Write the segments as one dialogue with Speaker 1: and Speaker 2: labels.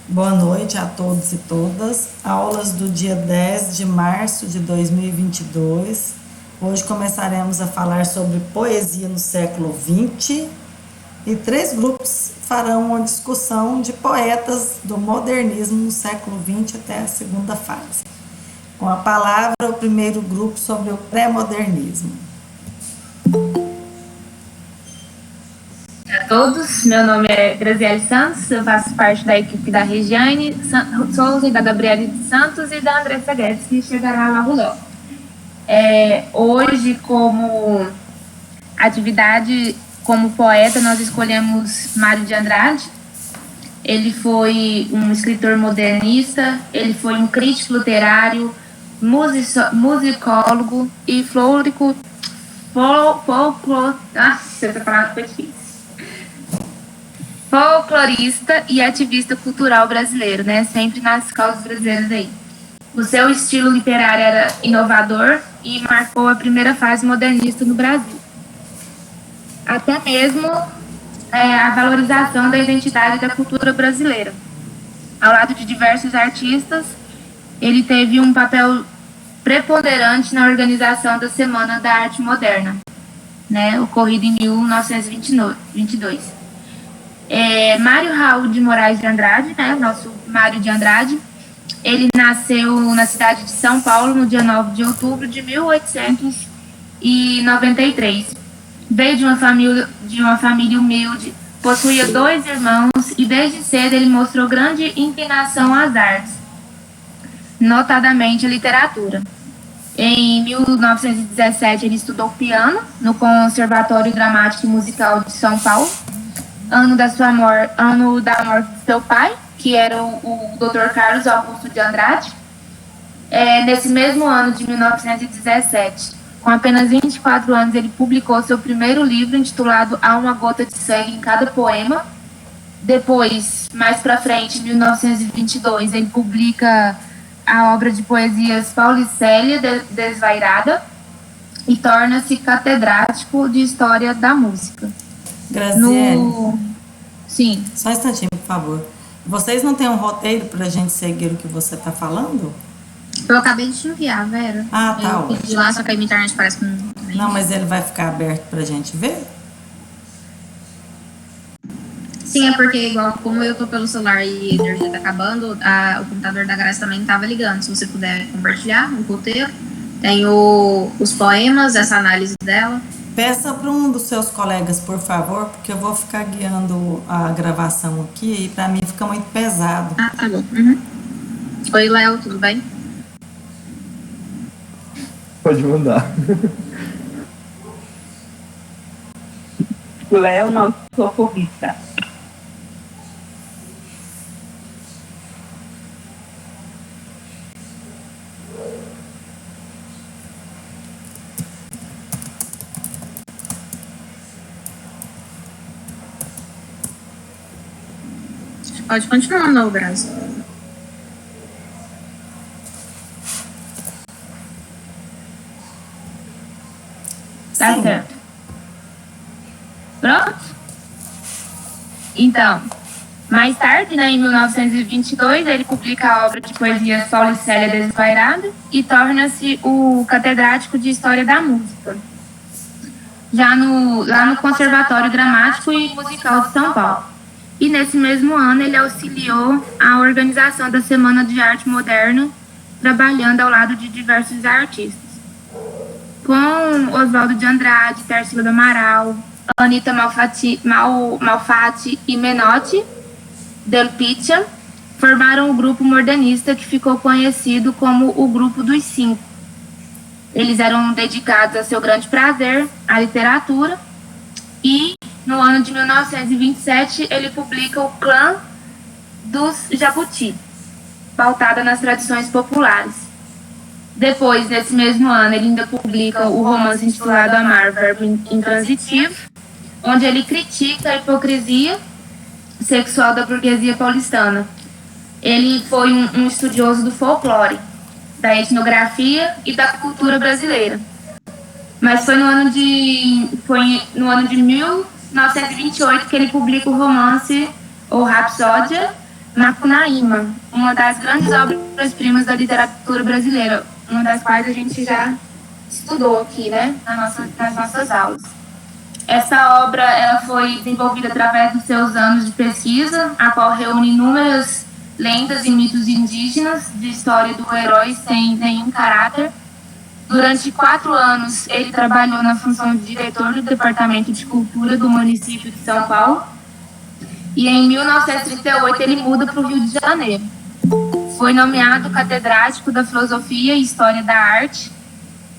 Speaker 1: Boa noite a todos e todas. Aulas do dia 10 de março de 2022. Hoje começaremos a falar sobre poesia no século XX e três grupos farão uma discussão de poetas do modernismo no século XX até a segunda fase. Com a palavra, o primeiro grupo sobre o pré-modernismo.
Speaker 2: A todos, meu nome é Graziele Santos, eu faço parte da equipe da Regiane Souza e da Gabriele de Santos e da Andressa Guedes, que chegará logo logo. Hoje, como atividade, como poeta, nós escolhemos Mário de Andrade. Ele foi um escritor modernista, ele foi um crítico literário, musicólogo e folclorista e ativista cultural brasileiro, né? Sempre nas causas brasileiras aí. O seu estilo literário era inovador e marcou a primeira fase modernista no Brasil. Até mesmo a valorização da identidade da cultura brasileira. Ao lado de diversos artistas, ele teve um papel preponderante na organização da Semana da Arte Moderna, né? Ocorrida em 1922. Mário Raul de Moraes de Andrade, né? Nosso Mário de Andrade, ele nasceu na cidade de São Paulo no dia 9 de outubro de 1893. Veio de uma família humilde, possuía 2 irmãos e desde cedo ele mostrou grande inclinação às artes, notadamente a literatura. Em 1917 ele estudou piano no Conservatório Dramático e Musical de São Paulo, ano da morte de seu pai, que era o Dr. Carlos Augusto de Andrade. Nesse mesmo ano de 1917, com apenas 24 anos, ele publicou seu primeiro livro intitulado Há uma Gota de Sangue em Cada Poema. Depois, mais para frente, em 1922, ele publica a obra de poesias Paulicélia Desvairada e torna-se catedrático de História da Música.
Speaker 1: Graziele,
Speaker 2: Sim.
Speaker 1: só um instantinho, por favor. Vocês não têm um roteiro para a gente seguir o que você está falando?
Speaker 3: Eu acabei de te enviar, Vera.
Speaker 1: Ah, tá
Speaker 3: eu pedi lá, só que a minha internet parece que não...
Speaker 1: Não, mas ele vai ficar aberto para a gente ver?
Speaker 3: Sim, é porque igual como eu tô pelo celular e a energia tá acabando, o computador da Graça também tava ligando. Se você puder compartilhar um roteiro, tem os poemas, essa análise dela.
Speaker 1: Peça para um dos seus colegas, por favor, porque eu vou ficar guiando a gravação aqui e para mim fica muito pesado.
Speaker 3: Ah, tá bom. Uhum. Oi, Léo, tudo bem?
Speaker 4: Pode mandar.
Speaker 5: O Léo, nosso socorrista.
Speaker 3: Pode continuar, não, Graça.
Speaker 2: Tá
Speaker 1: Sim.
Speaker 2: certo. Pronto? Então, mais tarde, né, em 1922, ele publica a obra de poesias Paulicélia Desvairada e torna-se o catedrático de História da Música, lá no Conservatório Dramático e Musical de São Paulo. E nesse mesmo ano ele auxiliou a organização da Semana de Arte Moderna, trabalhando ao lado de diversos artistas. Com Oswaldo de Andrade, Tarsila do Amaral, Anita Malfatti e Menotti Del Pitta, formaram o grupo modernista que ficou conhecido como o Grupo dos Cinco. Eles eram dedicados a seu grande prazer, a literatura, e no ano de 1927 ele publica o Clã dos Jabuti, pautada nas tradições populares. Depois, nesse mesmo ano, ele ainda publica o romance intitulado Amar, Verbo Intransitivo, onde ele critica a hipocrisia sexual da burguesia paulistana. Ele foi um estudioso do folclore, da etnografia e da cultura brasileira. Mas foi no ano de 1928 que ele publica o romance ou Rapsódia Macunaíma, uma das grandes obras-primas da literatura brasileira, uma das quais a gente já estudou aqui, né, nas nossas aulas. Essa obra ela foi desenvolvida através dos seus anos de pesquisa, a qual reúne inúmeras lendas e mitos indígenas de história do herói sem nenhum caráter. Durante 4 anos, ele trabalhou na função de diretor do Departamento de Cultura do município de São Paulo. E em 1938 ele muda para o Rio de Janeiro. Foi nomeado catedrático da Filosofia e História da Arte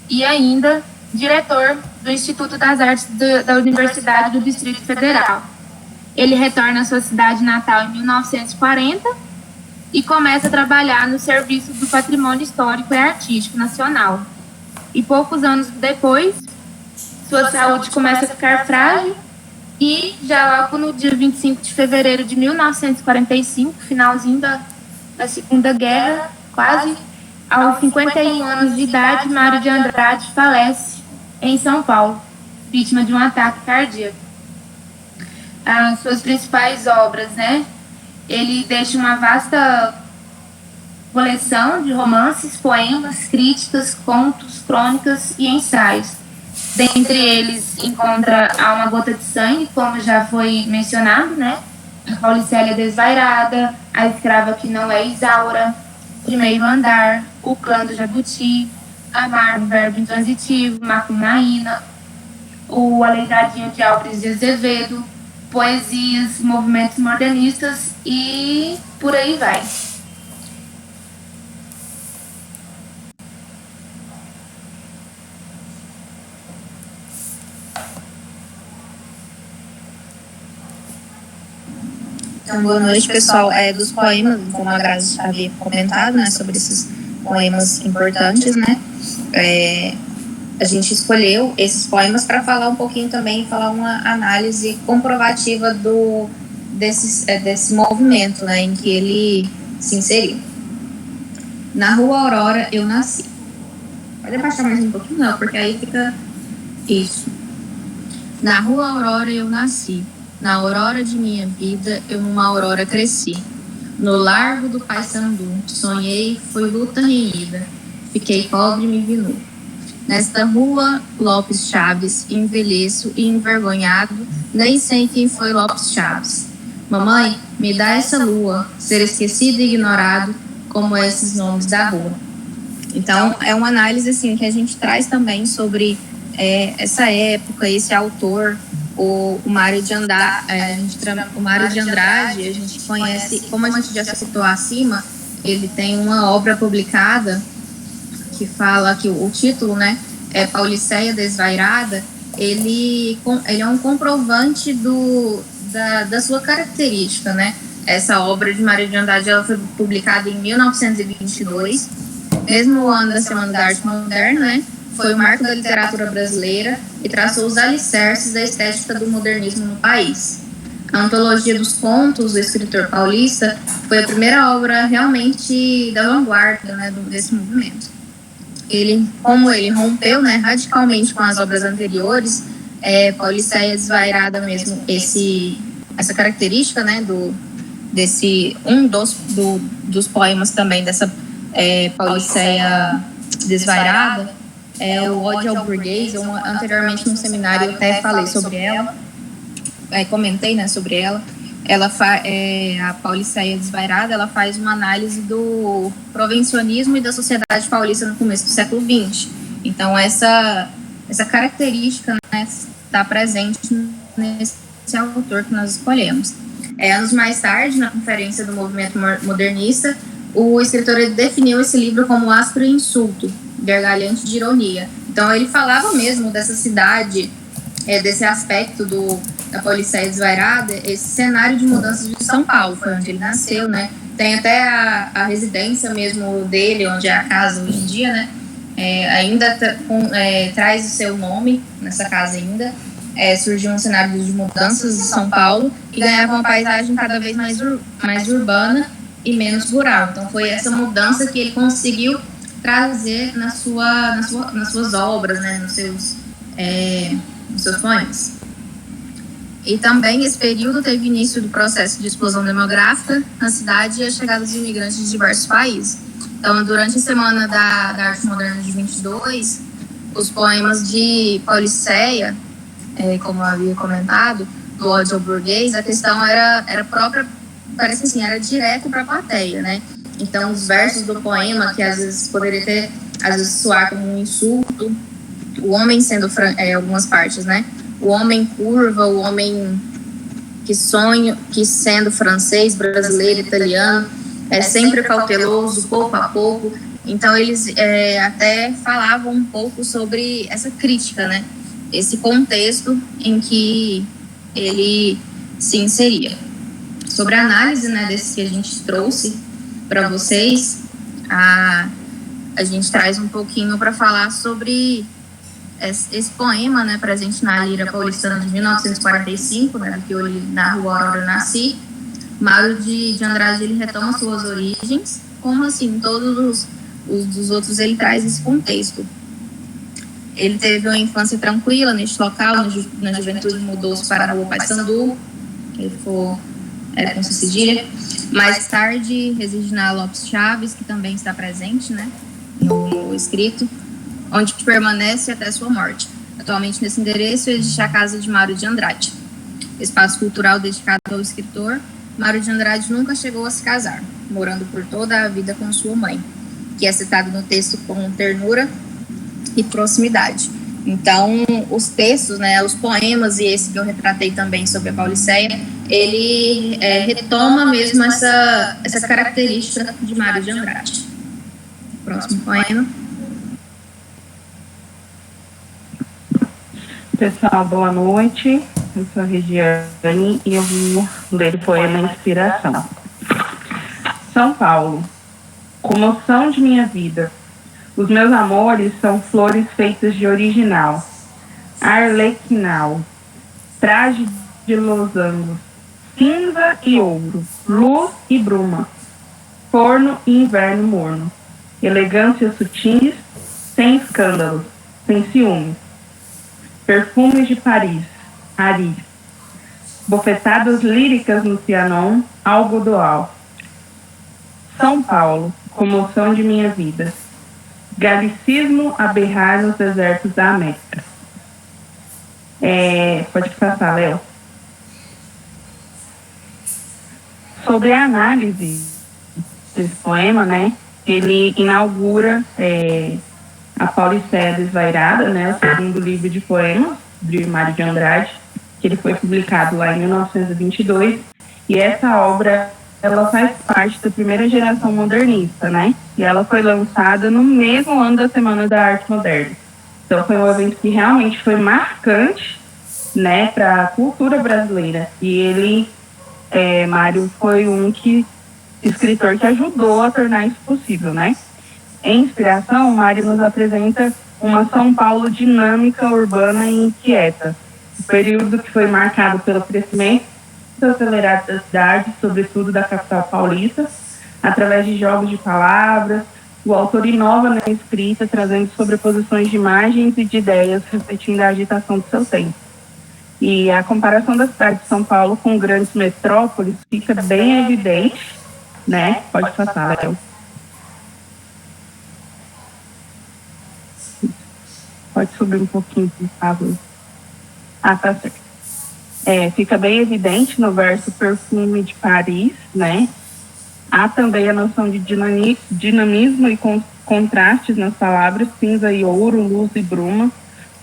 Speaker 2: e ainda diretor do Instituto das Artes da Universidade do Distrito Federal. Ele retorna à sua cidade natal em 1940 e começa a trabalhar no serviço do Patrimônio Histórico e Artístico Nacional. E poucos anos depois, sua saúde começa a ficar frágil e já logo no dia 25 de fevereiro de 1945, finalzinho da Segunda Guerra, quase aos 51 anos de idade, Mário de Andrade falece em São Paulo, vítima de um ataque cardíaco. As suas principais obras, né? Ele deixa uma vasta coleção de romances, poemas, críticas, contos, crônicas e ensaios. Dentre eles, encontra A Uma Gota de Sangue, como já foi mencionado, né? A Paulicélia Desvairada, A Escrava que Não é Isaura, Primeiro Andar, O Clã do Jabuti, Amar, Verbo Intransitivo, Macunaína, O Aleijadinho de Álvares de Azevedo, poesias, movimentos modernistas e por aí vai.
Speaker 3: Então, boa noite, pessoal. Dos poemas, como a Grazi havia comentado, né, sobre esses poemas importantes, né, a gente escolheu esses poemas para falar um pouquinho também, falar uma análise comprovativa desse movimento, né, em que ele se inseriu. Na Rua Aurora eu nasci. Pode abaixar mais um pouquinho? Não, porque aí fica isso. Na Rua Aurora eu nasci. Na aurora de minha vida, eu numa aurora cresci. No largo do Paissandu, sonhei, foi luta renhida. Fiquei pobre e me vi nu. Nesta rua, Lopes Chaves, envelheço e envergonhado, nem sei quem foi Lopes Chaves. Mamãe, me dá essa lua, ser esquecido e ignorado, como esses nomes da rua. Então, é uma análise assim, que a gente traz também sobre essa época, esse autor, o Mário de Andrade. O Mário de Andrade, a gente conhece, como a gente já citou acima, ele tem uma obra publicada que fala que o título, né, é Paulicéia Desvairada. Ele é um comprovante da sua característica, né? Essa obra de Mário de Andrade, ela foi publicada em 1922, mesmo ano da Semana da Arte Moderna, né? Foi o marco da literatura brasileira e traçou os alicerces da estética do modernismo no país. A Antologia dos Contos do escritor paulista foi a primeira obra realmente da vanguarda, né, desse movimento. Como ele rompeu, né, radicalmente com as obras anteriores, Paulicéia Desvairada mesmo, essa característica, né, dos poemas também dessa Paulicéia Desvairada, o Ódio ao Burguês. Anteriormente no seminário eu até falei sobre ela, comentei, né, sobre ela. A Paulicéia Desvairada, ela faz uma análise do provencionismo e da sociedade paulista no começo do século XX. Então essa característica, né, está presente nesse autor que nós escolhemos. Anos mais tarde, na conferência do movimento modernista, o escritor definiu esse livro como áspero e insulto, gargalhante de ironia. Então ele falava mesmo dessa cidade, desse aspecto da Paulicéia Desvairada, esse cenário de mudanças de São Paulo, foi onde ele nasceu, né? Tem até a residência mesmo dele, onde é a casa hoje em dia, né? Ainda traz o seu nome nessa casa ainda. Surgiu um cenário de mudanças de São Paulo que ganhava uma paisagem cada vez mais urbana e menos rural. Então foi essa mudança que ele conseguiu trazer nas suas obras, né, nos seus poemas. E também esse período teve início do processo de explosão demográfica na cidade e a chegada dos imigrantes de diversos países. Então, durante a Semana da Arte Moderna de 22, os poemas de Pauliceia, como eu havia comentado, do ódio ao burguês, a questão era própria, parece assim, era direto para a plateia, né? Então, os versos do poema, que às vezes poderia ter, às vezes soar como um insulto, o homem sendo, algumas partes, né? O homem curva, o homem que sonha, que sendo francês, brasileiro, italiano, é sempre cauteloso, pouco a pouco. Então, eles até falavam um pouco sobre essa crítica, né? Esse contexto em que ele se inseria. Sobre a análise, né, desse que a gente trouxe para vocês, a gente traz um pouquinho para falar sobre esse poema, né, presente na Lira Paulistana de 1945, né, que eu li na Rua Aurora Nasci. Mário de Andrade, ele retoma suas origens, como assim, todos os outros ele traz esse contexto. Ele teve uma infância tranquila neste local, na juventude mudou-se para a Rua Paissandu, ele ficou com cedilha. Mais tarde reside na Lopes Chaves, que também está presente, né, no escrito, onde permanece até sua morte. Atualmente nesse endereço existe a Casa de Mário de Andrade, espaço cultural dedicado ao escritor. Mário de Andrade nunca chegou a se casar, morando por toda a vida com sua mãe, que é citado no texto com ternura e proximidade. Então, os textos, né, os poemas, e esse que eu retratei também sobre a Pauliceia, ele retoma mesmo essa característica de Mário de Andrade. Próximo poema.
Speaker 5: Pessoal, boa noite. Eu sou a Regiane e eu vou ler o poema Inspiração. São Paulo, comoção de minha vida. Os meus amores são flores feitas de original, arlequinal, traje de losango, cinza e ouro, luz e bruma, forno e inverno morno, elegâncias sutis, sem escândalos, sem ciúmes, perfumes de Paris, Aris, bofetadas líricas no Trianon, algodoal. São Paulo, comoção de minha vida. Galicismo a berrar nos desertos da América. Pode passar, Léo. Sobre a análise desse poema, né, ele inaugura a Pauliceia Desvairada, né, o segundo livro de poemas de Mário de Andrade, que ele foi publicado lá em 1922, e essa obra ela faz parte da primeira geração modernista, né? E ela foi lançada no mesmo ano da Semana da Arte Moderna. Então foi um evento que realmente foi marcante, né, para a cultura brasileira. E ele, Mário, foi escritor que ajudou a tornar isso possível, né? Em Inspiração, Mário nos apresenta uma São Paulo dinâmica, urbana e inquieta. Um período que foi marcado pelo crescimento acelerado da cidade, sobretudo da capital paulista, através de jogos de palavras. O autor inova na escrita, trazendo sobreposições de imagens e de ideias, refletindo a agitação do seu tempo. E a comparação da cidade de São Paulo com grandes metrópoles fica bem evidente, né? Pode passar, Léo. Pode subir um pouquinho, por favor. Tá certo. Fica bem evidente no verso Perfume de Paris, né? Há também a noção de dinamismo e contrastes nas palavras, cinza e ouro, luz e bruma,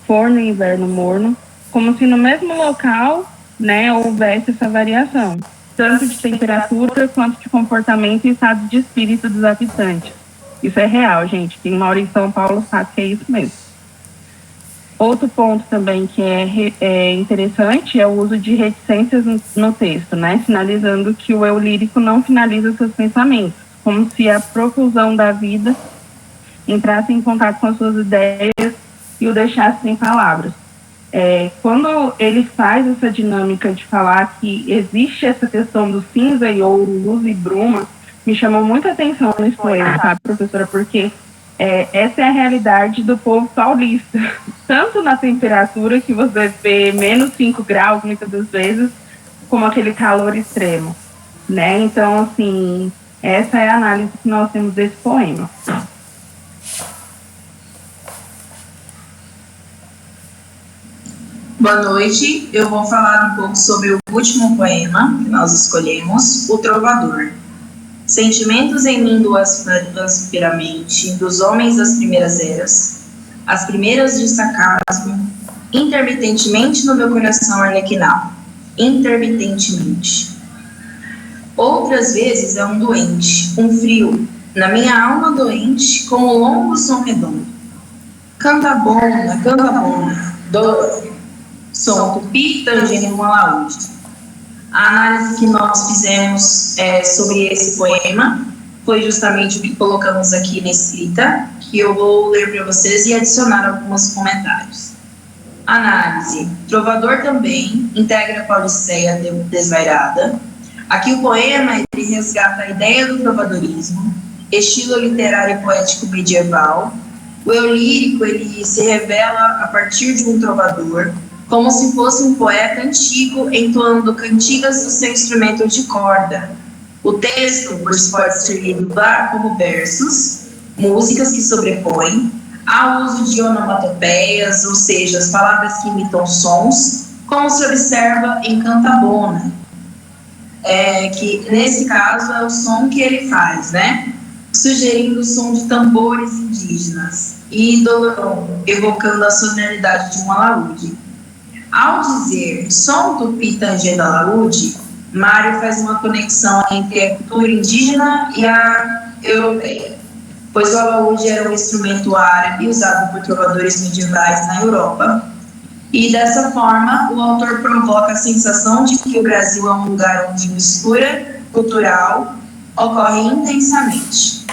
Speaker 5: forno e inverno morno, como se no mesmo local, né, houvesse essa variação, tanto de temperatura quanto de comportamento e estado de espírito dos habitantes. Isso é real, gente. Quem mora em São Paulo sabe que é isso mesmo. Outro ponto também que é interessante é o uso de reticências no texto, né? Sinalizando que o eu lírico não finaliza seus pensamentos, como se a profusão da vida entrasse em contato com as suas ideias e o deixasse sem palavras. Quando ele faz essa dinâmica de falar que existe essa questão do cinza e ouro, luz e bruma, me chamou muita atenção nesse poema, sabe, professora? Porque essa é a realidade do povo paulista, tanto na temperatura, que você vê menos 5 graus muitas das vezes, como aquele calor extremo, né? Então, assim, essa é a análise que nós temos desse poema.
Speaker 6: Boa noite, eu vou falar um pouco sobre o último poema que nós escolhemos, O Trovador. Sentimentos em mim do aspiramente, dos homens das primeiras eras, as primeiras de sarcasmo, intermitentemente no meu coração arlequinal, intermitentemente. Outras vezes é um doente, um frio, na minha alma doente, como um longo som redondo. Canta bona, som tupi tangendo um alaúde. A análise que nós fizemos sobre esse poema foi justamente o que colocamos aqui na escrita, que eu vou ler para vocês e adicionar alguns comentários. Análise. Trovador também integra a Pauliceia desvairada. Aqui o poema ele resgata a ideia do trovadorismo, estilo literário e poético medieval. O eu lírico ele se revela a partir de um trovador, como se fosse um poeta antigo entoando cantigas do seu instrumento de corda. O texto pode ser lido como versos, músicas que sobrepõem, há uso de onomatopeias, ou seja, as palavras que imitam sons, como se observa em Cantabona, que nesse caso é o som que ele faz, né? Sugerindo o som de tambores indígenas, e Dolorão, evocando a sonoridade de um alaúde. Ao dizer som tupi tangendo alaúde, Mário faz uma conexão entre a cultura indígena e a europeia, pois o alaúde era um instrumento árabe usado por trovadores medievais na Europa, e dessa forma o autor provoca a sensação de que o Brasil é um lugar onde mistura cultural ocorre intensamente.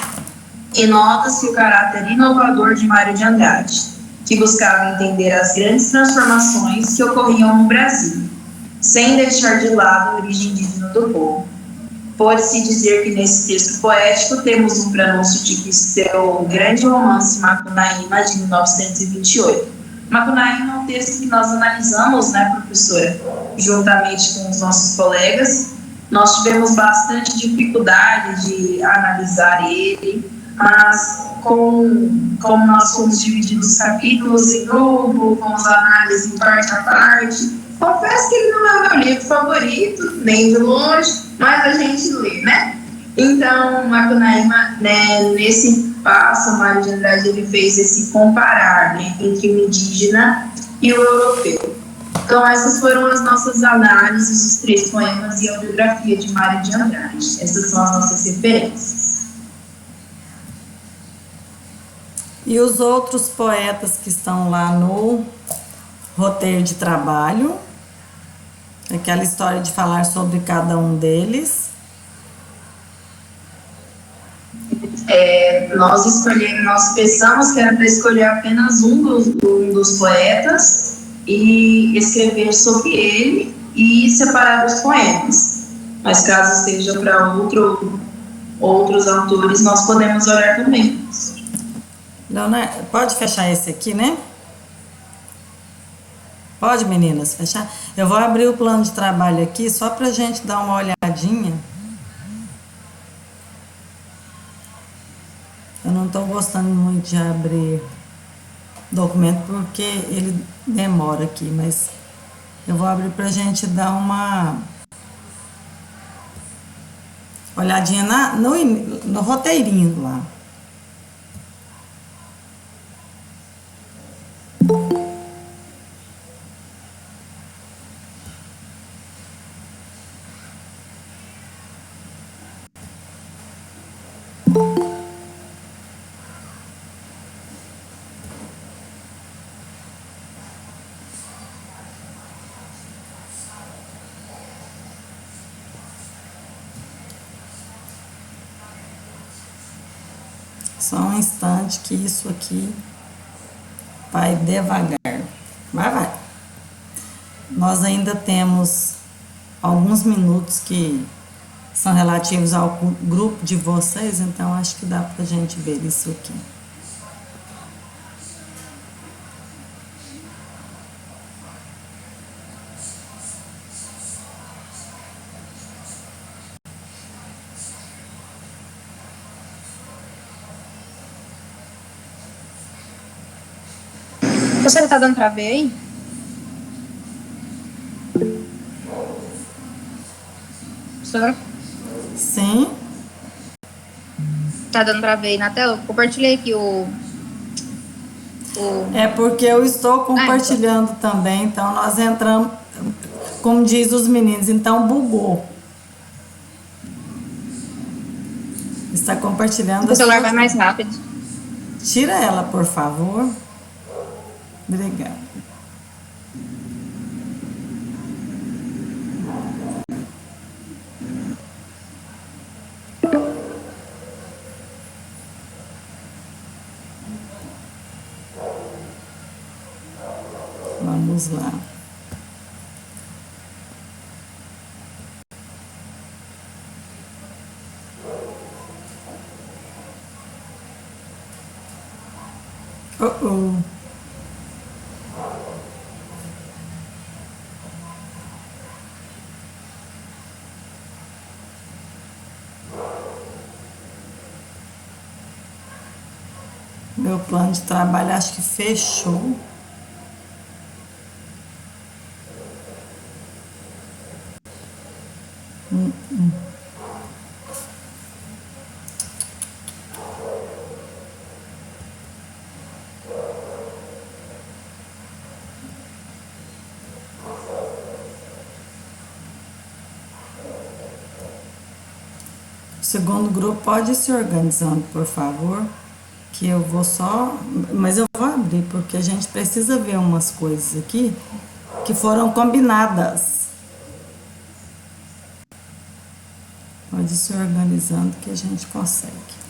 Speaker 6: E nota-se o caráter inovador de Mário de Andrade, que buscava entender as grandes transformações que ocorriam no Brasil, sem deixar de lado a origem indígena do povo. Pode-se dizer que nesse texto poético temos um prenúncio de que seu grande romance Macunaíma, de 1928. Macunaíma é um texto que nós analisamos, né, professora, juntamente com os nossos colegas. Nós tivemos bastante dificuldade de analisar ele, mas como nós fomos divididos os capítulos em grupo, com as análises em parte a parte, confesso que ele não é o meu livro favorito, nem de longe, mas a gente lê, né? Então, Macunaíma, né, nesse passo, Mário de Andrade, ele fez esse comparar, né, entre o indígena e o europeu. Então, essas foram as nossas análises, os 3 poemas e a biografia de Mário de Andrade. Essas são as nossas referências.
Speaker 1: E os outros poetas que estão lá no roteiro de trabalho, aquela história de falar sobre cada um deles.
Speaker 6: Nós pensamos que era para escolher apenas um dos poetas e escrever sobre ele e separar os poemas. Mas caso esteja para outros autores, nós podemos olhar também.
Speaker 1: Leonardo, pode fechar esse aqui, né? Pode, meninas, fechar? Eu vou abrir o plano de trabalho aqui só para a gente dar uma olhadinha. Eu não estou gostando muito de abrir documento porque ele demora aqui, mas eu vou abrir para a gente dar uma olhadinha no roteirinho lá. Só um instante que isso aqui vai devagar. Vai. Nós ainda temos alguns minutos que são relativos ao grupo de vocês, então acho que dá pra gente ver isso aqui.
Speaker 3: Você tá dando pra ver aí? Professora?
Speaker 1: Sim.
Speaker 3: Tá dando pra ver aí na tela? Eu compartilhei aqui o...
Speaker 1: É porque eu estou compartilhando também, então nós entramos, como diz os meninos, então bugou. Está compartilhando
Speaker 3: O
Speaker 1: a
Speaker 3: celular
Speaker 1: sua-
Speaker 3: vai mais rápido.
Speaker 1: Tira ela, por favor. Obrigada. Vamos lá. Oh. Meu plano de trabalho acho que fechou. O segundo grupo pode ir se organizando, por favor, que eu vou só... Mas eu vou abrir, porque a gente precisa ver umas coisas aqui que foram combinadas. Pode ir se organizando que a gente consegue.